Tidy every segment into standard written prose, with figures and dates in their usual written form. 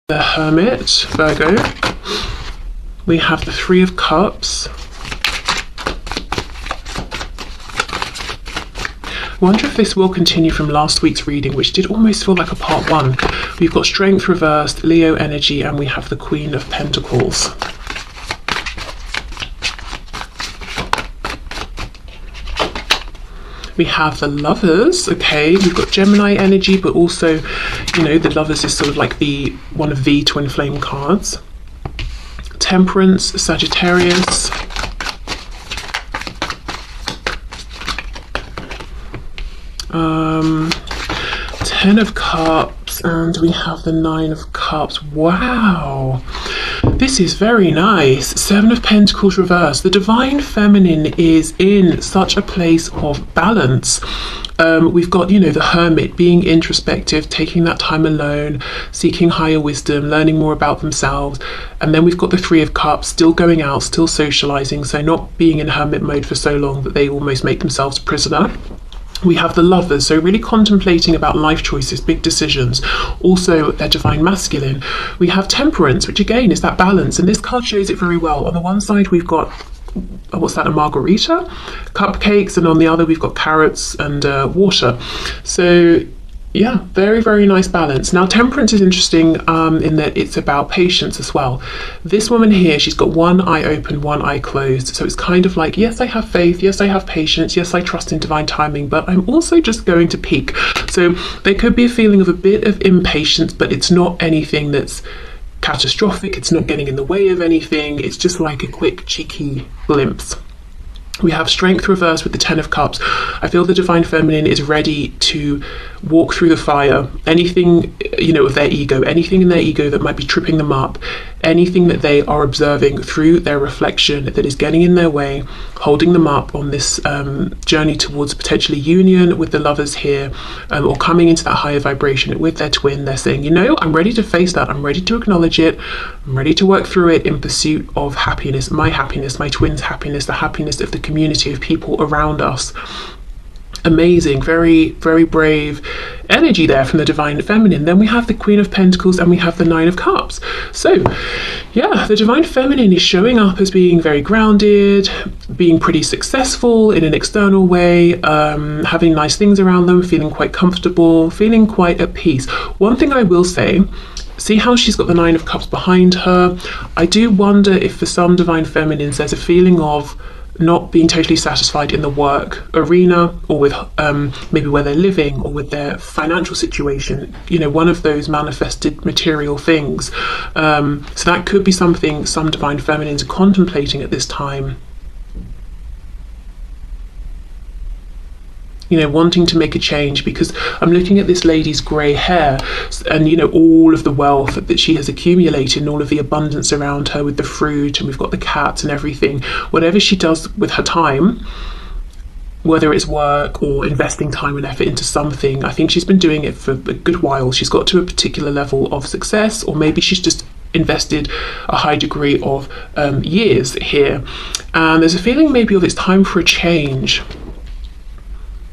the Hermit, Virgo. We have the Three of Cups. I wonder if this will continue from last week's reading, which did almost feel like a part one. We've got Strength reversed, Leo energy, and we have the Queen of Pentacles. We have the Lovers, okay, we've got Gemini energy, but also, you know, the Lovers is sort of like one of the twin flame cards. Temperance, Sagittarius. Ten of Cups, and we have the Nine of Cups. Wow, this is very nice. Seven of Pentacles reversed. The Divine Feminine is in such a place of balance. We've got, you know, the Hermit being introspective, taking that time alone, seeking higher wisdom, learning more about themselves. And then we've got the Three of Cups, still going out, still socializing, so not being in hermit mode for so long that they almost make themselves a prisoner. We have the Lovers, so really contemplating about life choices, big decisions. Also, their Divine Masculine. We have Temperance, which again is that balance, and this card shows it very well. On the one side, we've got, what's that, a margarita? Cupcakes, and on the other, we've got carrots and water. So, yeah, very, very nice balance. Now, Temperance is interesting in that it's about patience as well. This woman here, she's got one eye open, one eye closed. So it's kind of like, yes, I have faith. Yes, I have patience. Yes, I trust in divine timing, but I'm also just going to peak. So there could be a feeling of a bit of impatience, but it's not anything that's catastrophic. It's not getting in the way of anything. It's just like a quick, cheeky glimpse. We have Strength reversed with the Ten of Cups. I feel the Divine Feminine is ready to walk through the fire. Anything, you know, of their ego, anything in their ego that might be tripping them up, anything that they are observing through their reflection that is getting in their way, holding them up on this journey towards potentially union with the Lovers here, or coming into that higher vibration with their twin. They're saying, you know, I'm ready to face that. I'm ready to acknowledge it. I'm ready to work through it in pursuit of happiness, my twin's happiness, the happiness of the community of people around us. Amazing, very, very brave energy there from the Divine Feminine. Then we have the Queen of Pentacles and we have the Nine of Cups. So yeah, the Divine Feminine is showing up as being very grounded, being pretty successful in an external way, having nice things around them, feeling quite comfortable, feeling quite at peace. One thing I will say, see how she's got the Nine of Cups behind her? I do wonder if for some Divine Feminines there's a feeling of not being totally satisfied in the work arena, or with maybe where they're living, or with their financial situation, you know, one of those manifested material things. So that could be something some Divine Feminines are contemplating at this time. You know, wanting to make a change, because I'm looking at this lady's grey hair and, you know, all of the wealth that she has accumulated and all of the abundance around her with the fruit, and we've got the cats and everything. Whatever she does with her time, whether it's work or investing time and effort into something, I think she's been doing it for a good while. She's got to a particular level of success, or maybe she's just invested a high degree of years here. And there's a feeling maybe of it's time for a change.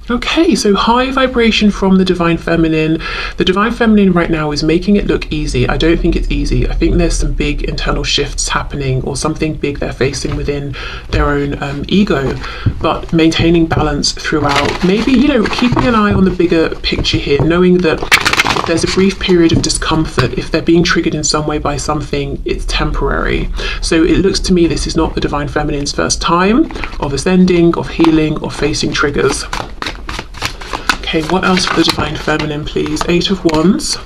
Okay, so high vibration from the Divine Feminine. The Divine Feminine right now is making it look easy. I don't think it's easy. I think there's some big internal shifts happening, or something big they're facing within their own ego, but maintaining balance throughout. Maybe, you know, keeping an eye on the bigger picture here, knowing that there's a brief period of discomfort. If they're being triggered in some way by something, it's temporary. So it looks to me this is not the Divine Feminine's first time of ascending, of healing, of facing triggers. Okay, what else for the Divine Feminine, please? Eight of Wands.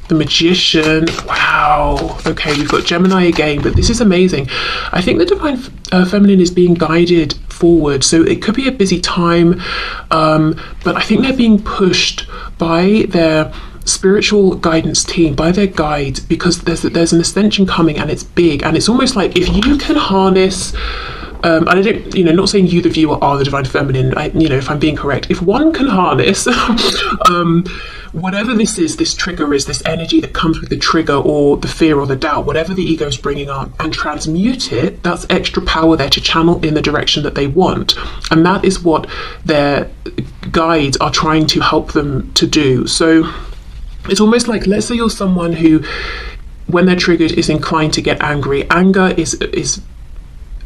The Magician. Wow. Okay, we've got Gemini again, but this is amazing. I think the Divine Feminine is being guided forward, so it could be a busy time, but I think they're being pushed by their spiritual guidance team, by their guides, because there's an ascension coming, and it's big, and it's almost like if you can harness and I don't, you know, not saying you, the viewer, are the Divine Feminine, you know, if I'm being correct, if one can harness whatever this is, this trigger is, this energy that comes with the trigger or the fear or the doubt, whatever the ego is bringing up, and transmute it, that's extra power there to channel in the direction that they want. And that is what their guides are trying to help them to do. So it's almost like, let's say you're someone who, when they're triggered, is inclined to get angry. Anger is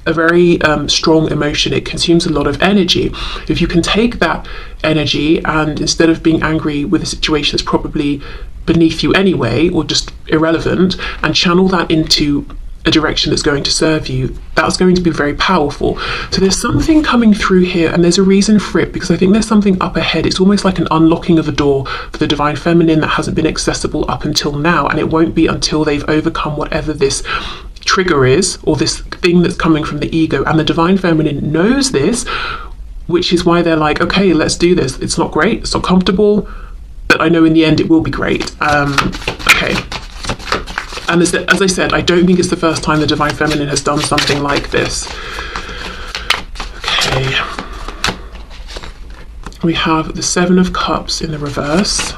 a very strong emotion. It consumes a lot of energy. If you can take that energy and, instead of being angry with a situation that's probably beneath you anyway or just irrelevant, and channel that into a direction that's going to serve you, that's going to be very powerful. So there's something coming through here, and there's a reason for it, because I think there's something up ahead. It's almost like an unlocking of a door for the divine feminine that hasn't been accessible up until now, and it won't be until they've overcome whatever this trigger is, or this thing that's coming from the ego. And the divine feminine knows this, which is why they're like, okay, let's do this. It's not great, it's not comfortable, but I know in the end it will be great. Okay. And as I said, I don't think it's the first time the divine feminine has done something like this. Okay. We have the Seven of Cups in the reverse,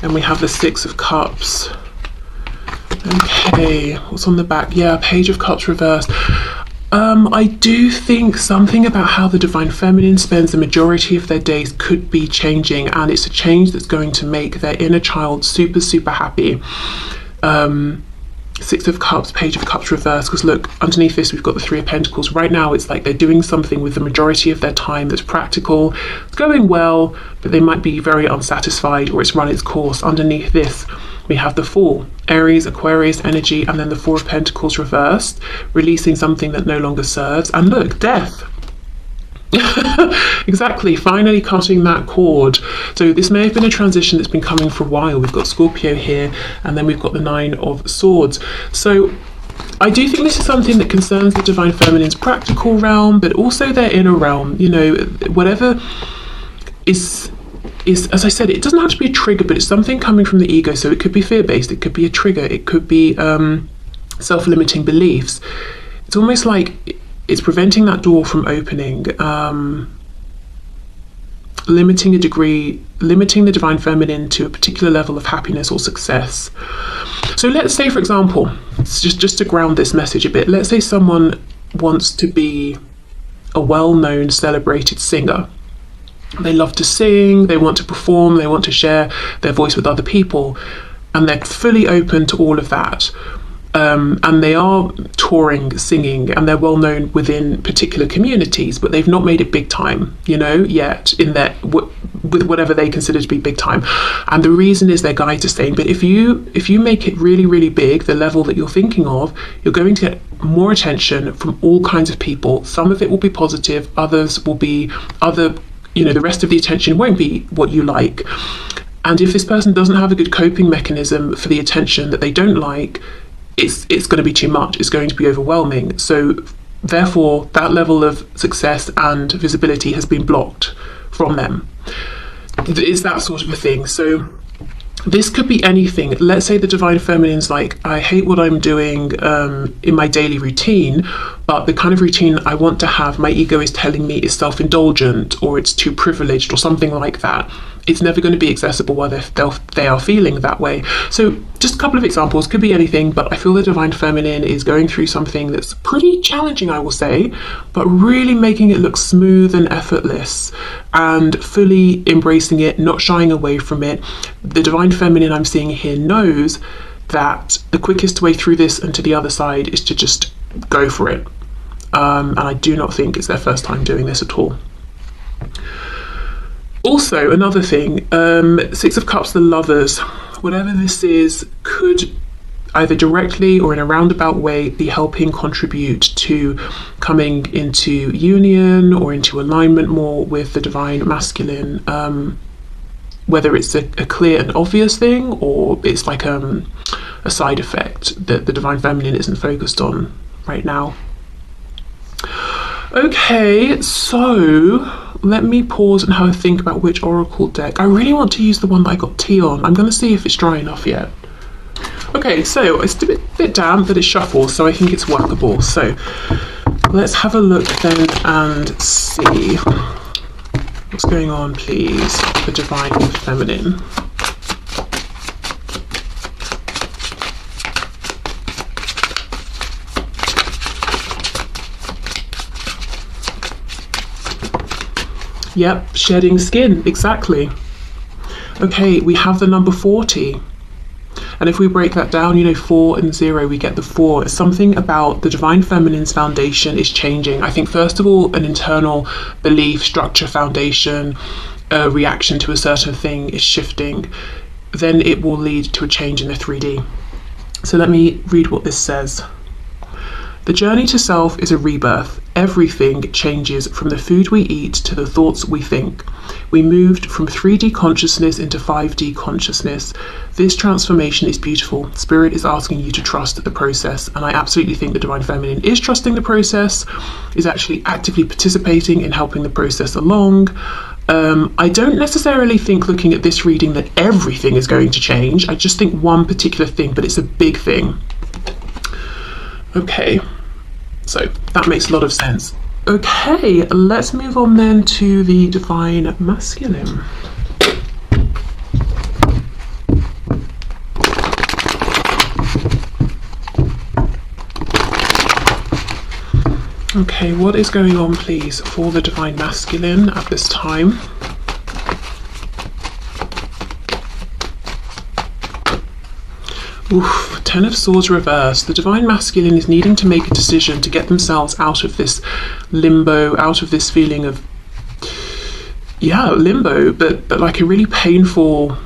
and we have the Six of Cups. Okay, what's on the back? Yeah, Page of Cups reversed. I do think something about how the divine feminine spends the majority of their days could be changing, and it's a change that's going to make their inner child super, super happy. Six of Cups, Page of Cups reversed, because look, underneath this we've got the Three of Pentacles. Right now it's like they're doing something with the majority of their time that's practical, it's going well, but they might be very unsatisfied, or it's run its course. Underneath this we have the Fool, Aries, Aquarius energy, and then the Four of Pentacles reversed, releasing something that no longer serves. And look, Death. Exactly, finally cutting that cord. So this may have been a transition that's been coming for a while. We've got Scorpio here, and then we've got the Nine of Swords. So I do think this is something that concerns the divine feminine's practical realm, but also their inner realm. You know, whatever is, as I said, it doesn't have to be a trigger, but it's something coming from the ego. So it could be fear-based, it could be a trigger, it could be self-limiting beliefs. It's almost like it's preventing that door from opening, limiting the divine feminine to a particular level of happiness or success. So let's say, for example, just to ground this message a bit, let's say someone wants to be a well-known, celebrated singer. They love to sing, they want to perform, they want to share their voice with other people, and they're fully open to all of that. And they are touring, singing, and they're well known within particular communities, but they've not made it big time, you know, yet in their with whatever they consider to be big time. And the reason is their guides are saying, but if you make it really, really big, the level that you're thinking of, you're going to get more attention from all kinds of people. Some of it will be positive, others will be the rest of the attention won't be what you like. And if this person doesn't have a good coping mechanism for the attention that they don't like, it's going to be too much, it's going to be overwhelming. So therefore that level of success and visibility has been blocked from them. It's that sort of a thing. So this could be anything. Let's say the divine feminine's like, I hate what I'm doing in my daily routine, but the kind of routine I want to have, my ego is telling me is self-indulgent, or it's too privileged, or something like that. It's never going to be accessible while they are feeling that way. So just a couple of examples, could be anything, but I feel the divine feminine is going through something that's pretty challenging, I will say, but really making it look smooth and effortless, and fully embracing it, not shying away from it. The divine feminine I'm seeing here knows that the quickest way through this and to the other side is to just go for it. And I do not think it's their first time doing this at all. Also, another thing, Six of Cups, the Lovers, whatever this is, could either directly or in a roundabout way be helping contribute to coming into union or into alignment more with the divine masculine, whether it's a clear and obvious thing, or it's like a side effect that the divine feminine isn't focused on right now. Okay, so let me pause and have a think about which oracle deck. I really want to use the one that I got tea on. I'm going to see if it's dry enough yet. Okay, so it's a bit damp, but it shuffles, so I think it's workable. So let's have a look then and see. What's going on, please? The divine feminine. Yep, shedding skin, exactly. Okay, we have the number 40. And if we break that down, you know, 4 and 0, we get the 4. Something about the divine feminine's foundation is changing. I think, first of all, an internal belief, structure, foundation, reaction to a certain thing is shifting. Then it will lead to a change in the 3D. So let me read what this says. The journey to self is a rebirth. Everything changes, from the food we eat to the thoughts we think. We moved from 3D consciousness into 5D consciousness. This transformation is beautiful. Spirit is asking you to trust the process. And I absolutely think the divine feminine is trusting the process, is actually actively participating in helping the process along. I don't necessarily think, looking at this reading, that everything is going to change. I just think one particular thing, but it's a big thing. Okay, so that makes a lot of sense. Okay, let's move on then to the divine masculine. Okay, what is going on, please, for the divine masculine at this time? Oof, 10 of Swords reversed. The divine masculine is needing to make a decision to get themselves out of this limbo, out of this feeling of, yeah, limbo, but like a really painful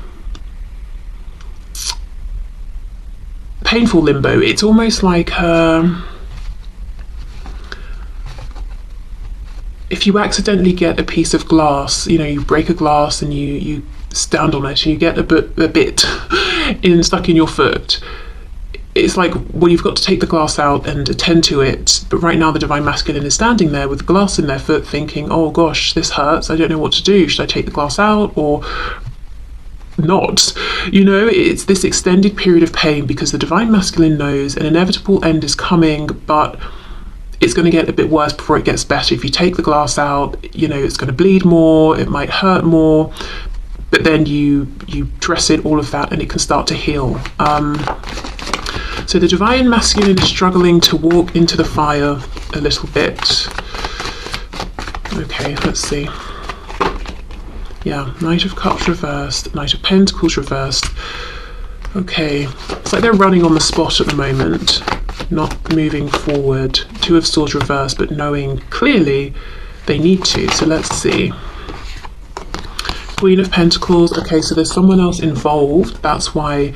limbo. It's almost like if you accidentally get a piece of glass, you know, you break a glass and you stand on it and you get a bit stuck in your foot. It's like, well, you've got to take the glass out and attend to it, but right now the divine masculine is standing there with the glass in their foot thinking, oh gosh, this hurts, I don't know what to do, should I take the glass out or not? You know, it's this extended period of pain because the divine masculine knows an inevitable end is coming, but it's going to get a bit worse before it gets better. If you take the glass out, you know, it's going to bleed more, it might hurt more, but then you dress it, all of that, and it can start to heal. So the divine masculine is struggling to walk into the fire a little bit. Okay, let's see. Yeah, Knight of Cups reversed, Knight of Pentacles reversed. Okay, it's like they're running on the spot at the moment, not moving forward. 2 of Swords reversed, but knowing clearly they need to. So let's see. Queen of Pentacles. Okay, so there's someone else involved. That's why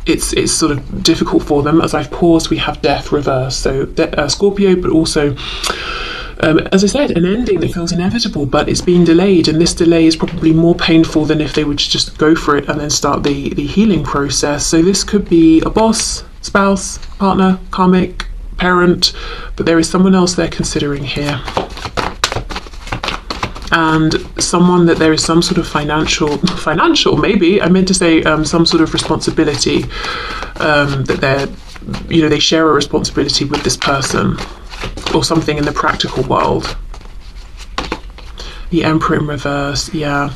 it's sort of difficult for them. As I've paused, we have Death reversed. So Scorpio, but also, as I said, an ending that feels inevitable, but it's being delayed, and this delay is probably more painful than if they would just go for it and then start the healing process. So this could be a boss, spouse, partner, karmic, parent, but there is someone else they're considering here. And someone that there is some sort of financial maybe, I meant to say some sort of responsibility, that they're, you know, they share a responsibility with this person or something in the practical world. The Emperor in reverse, yeah.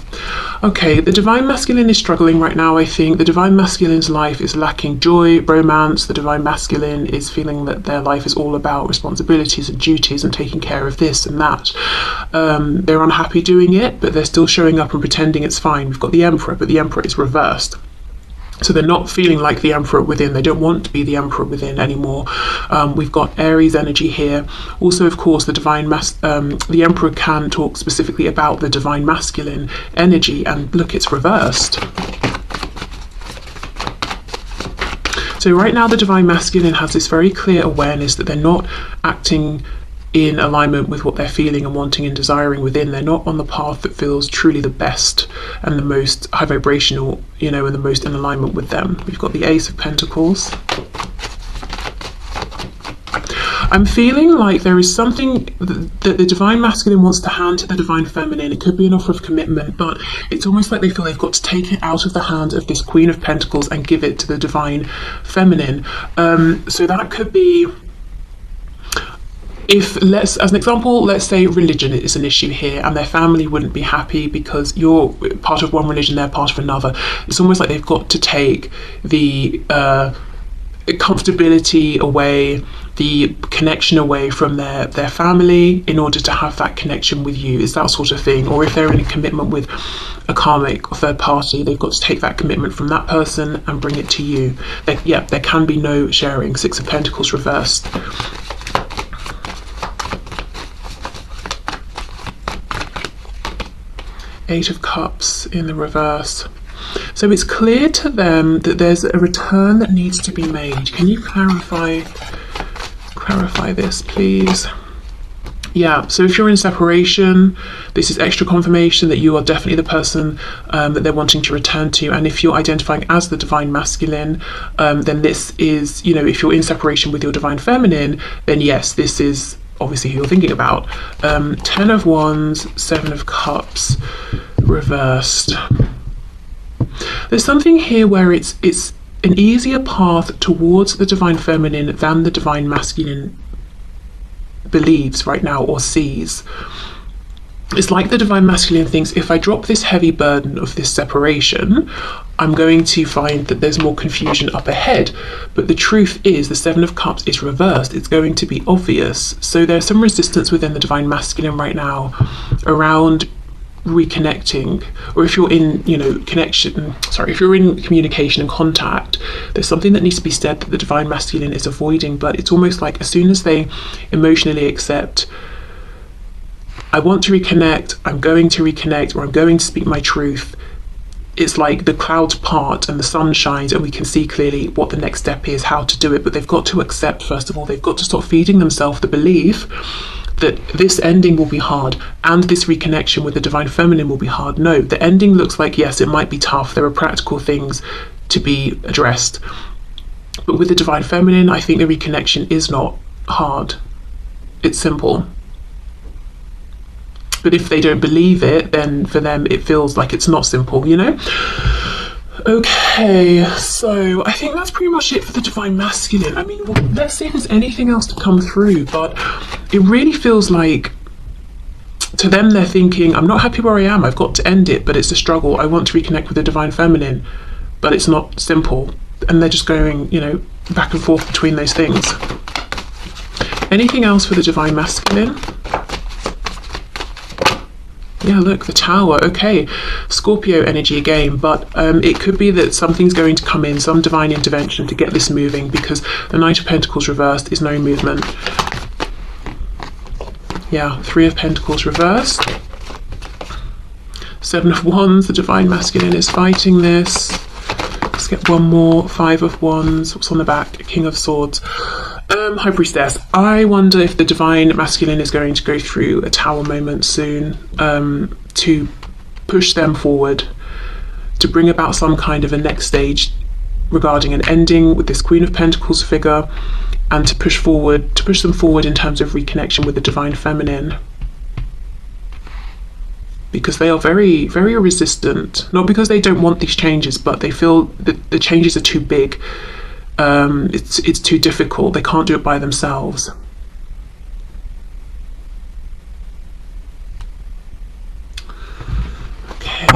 Okay, the divine masculine is struggling right now, I think. The divine masculine's life is lacking joy, romance. The divine masculine is feeling that their life is all about responsibilities and duties and taking care of this and that. They're unhappy doing it, but they're still showing up and pretending it's fine. We've got the Emperor, but the Emperor is reversed. So they're not feeling like the Emperor within. They don't want to be the Emperor within anymore. We've got Aries energy here. Also, of course, the Emperor can talk specifically about the divine masculine energy, and look, it's reversed. So right now the divine masculine has this very clear awareness that they're not acting in alignment with what they're feeling and wanting and desiring within. They're not on the path that feels truly the best and the most high vibrational, you know, and the most in alignment with them. We've got the Ace of Pentacles. I'm feeling like there is something that the divine masculine wants to hand to the divine feminine. It could be an offer of commitment, but it's almost like they feel they've got to take it out of the hand of this Queen of Pentacles and give it to the divine feminine. So that could be if, let's, as an example, let's say religion is an issue here and their family wouldn't be happy because you're part of one religion, they're part of another. It's almost like they've got to take the comfortability away, the connection away from their family in order to have that connection with you. Is that sort of thing. Or if they're in a commitment with a karmic or third party, they've got to take that commitment from that person and bring it to you. There can be no sharing. Six of Pentacles reversed. Eight of Cups in the reverse. So it's clear to them that there's a return that needs to be made. Can you clarify this, please? Yeah, so if you're in separation, this is extra confirmation that you are definitely the person that they're wanting to return to. And if you're identifying as the divine masculine, then this is, you know, if you're in separation with your divine feminine, then yes, this is obviously who you're thinking about. 10 of Wands, 7 of Cups reversed. There's something here where it's an easier path towards the divine feminine than the divine masculine believes right now or sees. It's like the divine masculine thinks, if I drop this heavy burden of this separation, I'm going to find that there's more confusion up ahead. But the truth is, the Seven of Cups is reversed. It's going to be obvious. So there's some resistance within the divine masculine right now around reconnecting, or if you're in, you know, if you're in communication and contact, there's something that needs to be said that the divine masculine is avoiding. But it's almost like as soon as they emotionally accept, I want to reconnect, I'm going to reconnect, or I'm going to speak my truth, it's like the clouds part and the sun shines and we can see clearly what the next step is, how to do it. But they've got to accept, first of all, they've got to stop feeding themselves the belief that this ending will be hard and this reconnection with the divine feminine will be hard. No, the ending looks like, yes, it might be tough. There are practical things to be addressed. But with the divine feminine, I think the reconnection is not hard. It's simple. But if they don't believe it, then for them it feels like it's not simple, you know? Okay, so I think that's pretty much it for the divine masculine. I mean, well, let's see if there's anything else to come through, but it really feels like to them they're thinking, I'm not happy where I am, I've got to end it, but it's a struggle. I want to reconnect with the divine feminine, but it's not simple. And they're just going, you know, back and forth between those things. Anything else for the divine masculine? Yeah, look, the Tower. Okay, Scorpio energy again, but it could be that something's going to come in, some divine intervention to get this moving, because the Knight of Pentacles reversed is no movement. Yeah, Three of Pentacles reversed. Seven of Wands, the divine masculine is fighting this. Let's get one more. Five of Wands. What's on the back? King of Swords. High Priestess. I wonder if the divine masculine is going to go through a Tower moment soon, to push them forward, to bring about some kind of a next stage regarding an ending with this Queen of Pentacles figure, and to push them forward in terms of reconnection with the divine feminine. Because they are very, very resistant. Not because they don't want these changes, but they feel that the changes are too big. It's too difficult. They can't do it by themselves. Okay.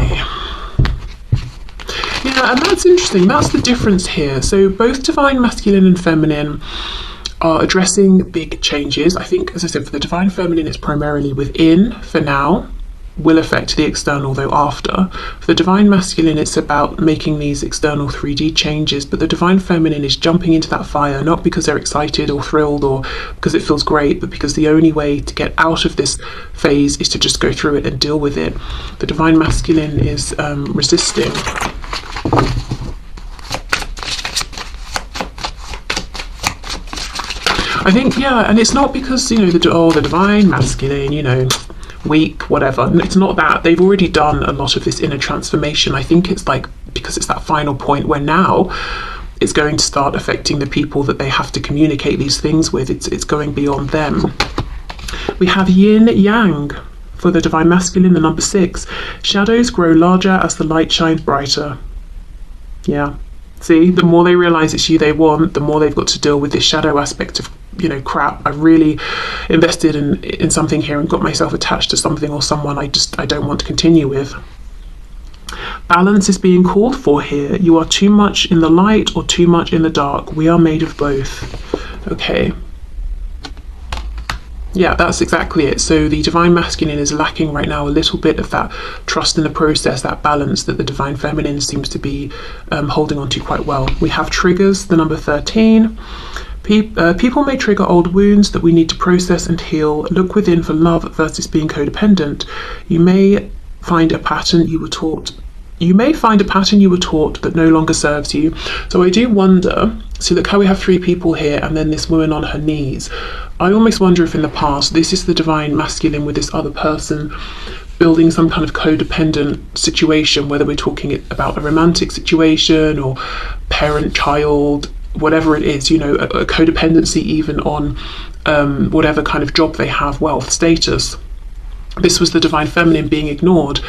Yeah, and that's interesting. That's the difference here. So both divine masculine and feminine are addressing big changes. I think, as I said, for the divine feminine, it's primarily within for now. Will affect the external though after. For the divine masculine, it's about making these external 3D changes, but the divine feminine is jumping into that fire, not because they're excited or thrilled or because it feels great, but because the only way to get out of this phase is to just go through it and deal with it. The divine masculine is resisting. I think, yeah, and it's not because, you know, the divine masculine, you know, weak, whatever. It's not that. They've already done a lot of this inner transformation. I think it's like, because it's that final point where now it's going to start affecting the people that they have to communicate these things with. It's going beyond them. We have yin yang for the divine masculine, the number 6. Shadows grow larger as the light shines brighter. Yeah. See, the more they realize it's you they want, the more they've got to deal with this shadow aspect of crap, I've really invested in something here and got myself attached to something or someone I don't want to continue with. Balance is being called for here. You are too much in the light or too much in the dark. We are made of both. Okay. Yeah, that's exactly it. So the divine masculine is lacking right now a little bit of that trust in the process, that balance that the divine feminine seems to be holding on to quite well. We have triggers, the number 13. People may trigger old wounds that we need to process and heal. Look within for love versus being codependent. You may find a pattern you were taught that no longer serves you. So I do wonder, so look how we have 3 people here and then this woman on her knees. I almost wonder if in the past this is the divine masculine with this other person building some kind of codependent situation, whether we're talking about a romantic situation or parent-child, whatever it is, a codependency even on whatever kind of job they have, wealth, status. This was the divine feminine being ignored,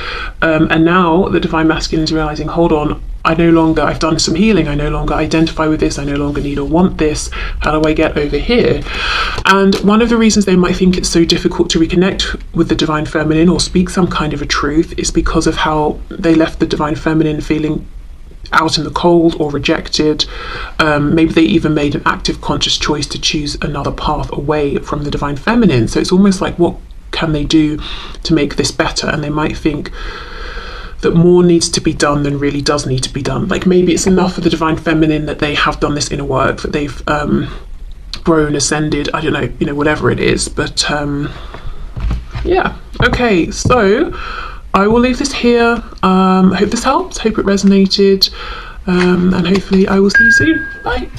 and now the divine masculine is realizing, hold on, I've done some healing, I no longer identify with this, I no longer need or want this, how do I get over here? And one of the reasons they might think it's so difficult to reconnect with the divine feminine or speak some kind of a truth is because of how they left the divine feminine feeling out in the cold or rejected. Maybe they even made an active conscious choice to choose another path away from the divine feminine. So it's almost like, what can they do to make this better? And they might think that more needs to be done than really does need to be done. Like maybe it's enough for the divine feminine that they have done this inner work, that they've grown, ascended, I don't know, whatever it is. But yeah, okay, so I will leave this here. Hope this helped, hope it resonated, and hopefully I will see you soon. Bye.